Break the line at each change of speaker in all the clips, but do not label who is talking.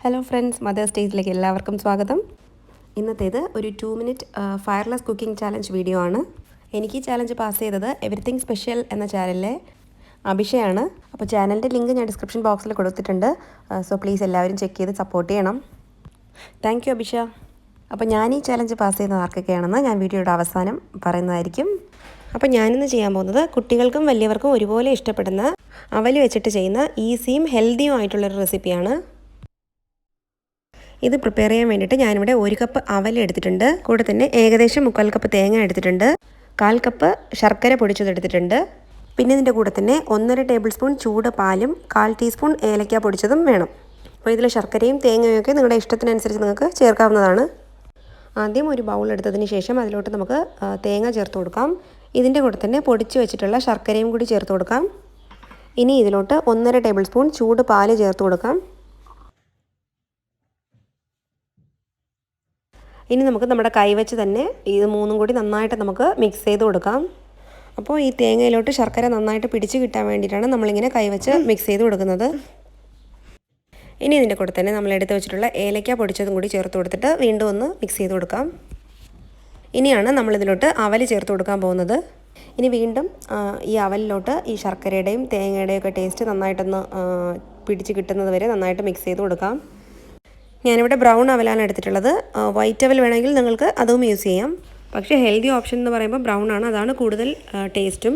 Hello friends, mothers ഡേയിലേക്ക് എല്ലാവർക്കും സ്വാഗതം. ഇന്നത്തേത് ഒരു 2 minute fireless cooking challenge video ആണ്. എനിക്ക് ഈ ചാലഞ്ച് പാസ് ചെയ്തത് എവറിത്തിങ് സ്പെഷ്യൽ എന്ന ചാനലിലെ അഭിഷയാണ്. അപ്പോൾ ചാനലിൻ്റെ ലിങ്ക് ഞാൻ ഡിസ്ക്രിപ്ഷൻ ബോക്സിൽ കൊടുത്തിട്ടുണ്ട്. സോ പ്ലീസ് എല്ലാവരും ചെക്ക് ചെയ്ത് സപ്പോർട്ട് ചെയ്യണം. Thank U Abhisha. അപ്പോൾ ഞാൻ ഈ ചാലഞ്ച് പാസ് ചെയ്യുന്നത് ആർക്കൊക്കെയാണെന്ന് ഞാൻ വീഡിയോയുടെ അവസാനം പറയുന്നതായിരിക്കും. അപ്പോൾ ഞാനിന്ന് ചെയ്യാൻ പോകുന്നത് കുട്ടികൾക്കും വലിയവർക്കും ഒരുപോലെ ഇഷ്ടപ്പെടുന്ന അവൽ വെച്ചിട്ട് ചെയ്യുന്ന ഈസിയും ഹെൽത്തിയും ആയിട്ടുള്ളൊരു റെസിപ്പിയാണ്. ഇത് പ്രിപ്പയർ ചെയ്യാൻ വേണ്ടിയിട്ട് ഞാനിവിടെ 1 കപ്പ് അവൽ എടുത്തിട്ടുണ്ട്. കൂടെ തന്നെ ഏകദേശം 3/4 കപ്പ് തേങ്ങ എടുത്തിട്ടുണ്ട്. 1/4 കപ്പ് ശർക്കര പൊടിച്ചതെടുത്തിട്ടുണ്ട്. പിന്നെ ഇതിൻ്റെ കൂടെ തന്നെ 1.5 ടേബിൾ സ്പൂൺ ചൂട് പാലും 1/4 ടീസ്പൂൺ ഏലക്ക പൊടിച്ചതും വേണം. അപ്പോൾ ഇതിൽ ശർക്കരയും തേങ്ങയും ഒക്കെ നിങ്ങളുടെ ഇഷ്ടത്തിനനുസരിച്ച് നിങ്ങൾക്ക് ചേർക്കാവുന്നതാണ്. ആദ്യം ഒരു ബൗൾ എടുത്തതിന് ശേഷം അതിലോട്ട് നമുക്ക് തേങ്ങ ചേർത്ത് കൊടുക്കാം. ഇതിൻ്റെ കൂടെ തന്നെ പൊടിച്ച് വെച്ചിട്ടുള്ള ശർക്കരയും കൂടി ചേർത്ത് കൊടുക്കാം. ഇനി ഇതിലോട്ട് 1.5 ടേബിൾ സ്പൂൺ ചൂട് പാല് ചേർത്ത് കൊടുക്കാം. ഇനി നമുക്ക് നമ്മുടെ കൈവച്ച് തന്നെ ഇത് മൂന്നും കൂടി നന്നായിട്ട് നമുക്ക് മിക്സ് ചെയ്ത് കൊടുക്കാം. അപ്പോൾ ഈ തേങ്ങയിലോട്ട് ശർക്കര നന്നായിട്ട് പിടിച്ച് കിട്ടാൻ വേണ്ടിയിട്ടാണ് നമ്മളിങ്ങനെ കൈവച്ച് മിക്സ് ചെയ്ത് കൊടുക്കുന്നത്. ഇനി ഇതിൻ്റെ കൂടെ തന്നെ നമ്മൾ എടുത്ത് വെച്ചിട്ടുള്ള ഏലക്ക പൊടിച്ചതും കൂടി ചേർത്ത് കൊടുത്തിട്ട് വീണ്ടും ഒന്ന് മിക്സ് ചെയ്ത് കൊടുക്കാം. ഇനിയാണ് നമ്മളിതിലോട്ട് അവൽ ചേർത്ത് കൊടുക്കാൻ പോകുന്നത്. ഇനി വീണ്ടും ഈ അവലിലോട്ട് ഈ ശർക്കരയുടെയും തേങ്ങയുടെയും ഒക്കെ ടേസ്റ്റ് നന്നായിട്ടൊന്ന് പിടിച്ച് കിട്ടുന്നത് വരെ നന്നായിട്ട് മിക്സ് ചെയ്ത് കൊടുക്കാം. ഞാനിവിടെ ബ്രൗൺ അവലാണ് എടുത്തിട്ടുള്ളത്. വൈറ്റ് അവൽ വേണമെങ്കിൽ നിങ്ങൾക്ക് അതും യൂസ് ചെയ്യാം. പക്ഷേ ഹെൽത്തി ഓപ്ഷൻ എന്ന് പറയുമ്പോൾ ബ്രൗൺ ആണ്, അതാണ് കൂടുതൽ ടേസ്റ്റും.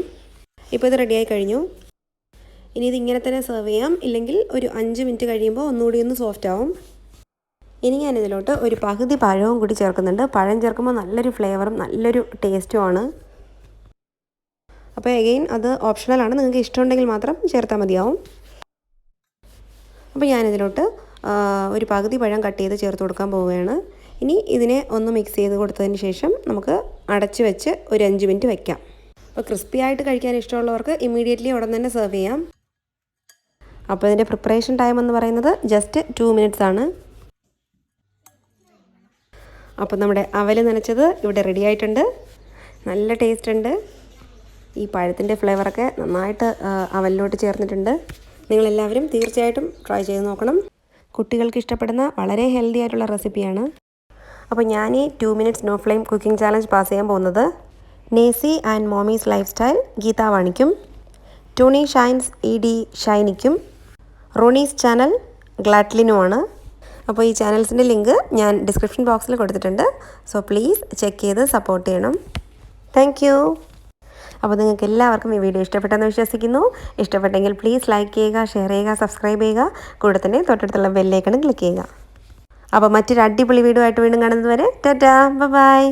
ഇപ്പോൾ ഇത് റെഡിയായി കഴിഞ്ഞു. ഇനി ഇതിങ്ങനെ തന്നെ സെർവ് ചെയ്യാം, ഇല്ലെങ്കിൽ ഒരു 5 മിനിറ്റ് കഴിയുമ്പോൾ ഒന്നുകൂടി ഒന്ന് സോഫ്റ്റ് ആവും. ഇനി ഞാനിതിലോട്ട് ഒരു പകുതി പഴവും കൂടി ചേർക്കുന്നുണ്ട്. പഴം ചേർക്കുമ്പോൾ നല്ലൊരു ഫ്ലേവറും നല്ലൊരു ടേസ്റ്റുമാണ്. അപ്പോൾ എഗെയിൻ അത് ഓപ്ഷണലാണ്, നിങ്ങൾക്ക് ഇഷ്ടമുണ്ടെങ്കിൽ മാത്രം ചേർത്താൽ മതിയാവും. അപ്പോൾ ഞാനിതിലോട്ട് ഒരു പകുതി പഴം കട്ട് ചെയ്ത് ചേർത്ത് കൊടുക്കാൻ പോവുകയാണ്. ഇനി ഇതിനെ ഒന്ന് മിക്സ് ചെയ്ത് കൊടുത്തതിന് ശേഷം നമുക്ക് അടച്ച് വെച്ച് ഒരു 5 മിനിറ്റ് വയ്ക്കാം. അപ്പോൾ ക്രിസ്പി ആയിട്ട് കഴിക്കാൻ ഇഷ്ടമുള്ളവർക്ക് ഇമ്മീഡിയറ്റ്ലി ഉടൻ തന്നെ സെർവ് ചെയ്യാം. അപ്പോൾ ഇതിൻ്റെ പ്രിപ്പറേഷൻ ടൈം എന്ന് പറയുന്നത് ജസ്റ്റ് 2 മിനിറ്റ്സ് ആണ്. അപ്പോൾ നമ്മുടെ അവൽ നനച്ചത് ഇവിടെ റെഡി ആയിട്ടുണ്ട്. നല്ല ടേസ്റ്റ് ഉണ്ട്. ഈ പഴത്തിൻ്റെ ഫ്ലേവറൊക്കെ നന്നായിട്ട് അവലിലോട്ട് ചേർന്നിട്ടുണ്ട്. നിങ്ങളെല്ലാവരും തീർച്ചയായിട്ടും ട്രൈ ചെയ്ത് നോക്കണം. കുട്ടികൾക്ക് ഇഷ്ടപ്പെടുന്ന വളരെ ഹെൽത്തി ആയിട്ടുള്ള റെസിപ്പിയാണ്. അപ്പോൾ ഞാൻ ഈ 2 minutes no flame cooking challenge pass ചെയ്യാൻ പോകുന്നത് Nesi and mommy's lifestyle ഗീതാവാണിക്കും, TonyShinesED ഷൈനിക്കും, റോണീസ് ചാനൽ ഗ്ലാഡ്ലിനുമാണ്. അപ്പോൾ ഈ ചാനൽസിൻ്റെ ലിങ്ക് ഞാൻ ഡിസ്ക്രിപ്ഷൻ ബോക്സിൽ കൊടുത്തിട്ടുണ്ട്. സോ പ്ലീസ് ചെക്ക് ചെയ്ത് സപ്പോർട്ട് ചെയ്യണം. Thank you. അപ്പോൾ നിങ്ങൾക്ക് എല്ലാവർക്കും ഈ വീഡിയോ ഇഷ്ടപ്പെട്ടെന്ന് വിശ്വസിക്കുന്നു. ഇഷ്ടപ്പെട്ടെങ്കിൽ പ്ലീസ് ലൈക്ക് ചെയ്യുക, ഷെയർ ചെയ്യുക, സബ്സ്ക്രൈബ് ചെയ്യുക. കൂടെ തന്നെ തൊട്ടടുത്തുള്ള ബെല്ലൈക്കൺ ക്ലിക്ക് ചെയ്യുക. അപ്പോൾ മറ്റൊരു അടിപൊളി വീഡിയോ ആയിട്ട് വീണ്ടും കാണുന്നത് വരെ ടാറ്റാ, ബൈ.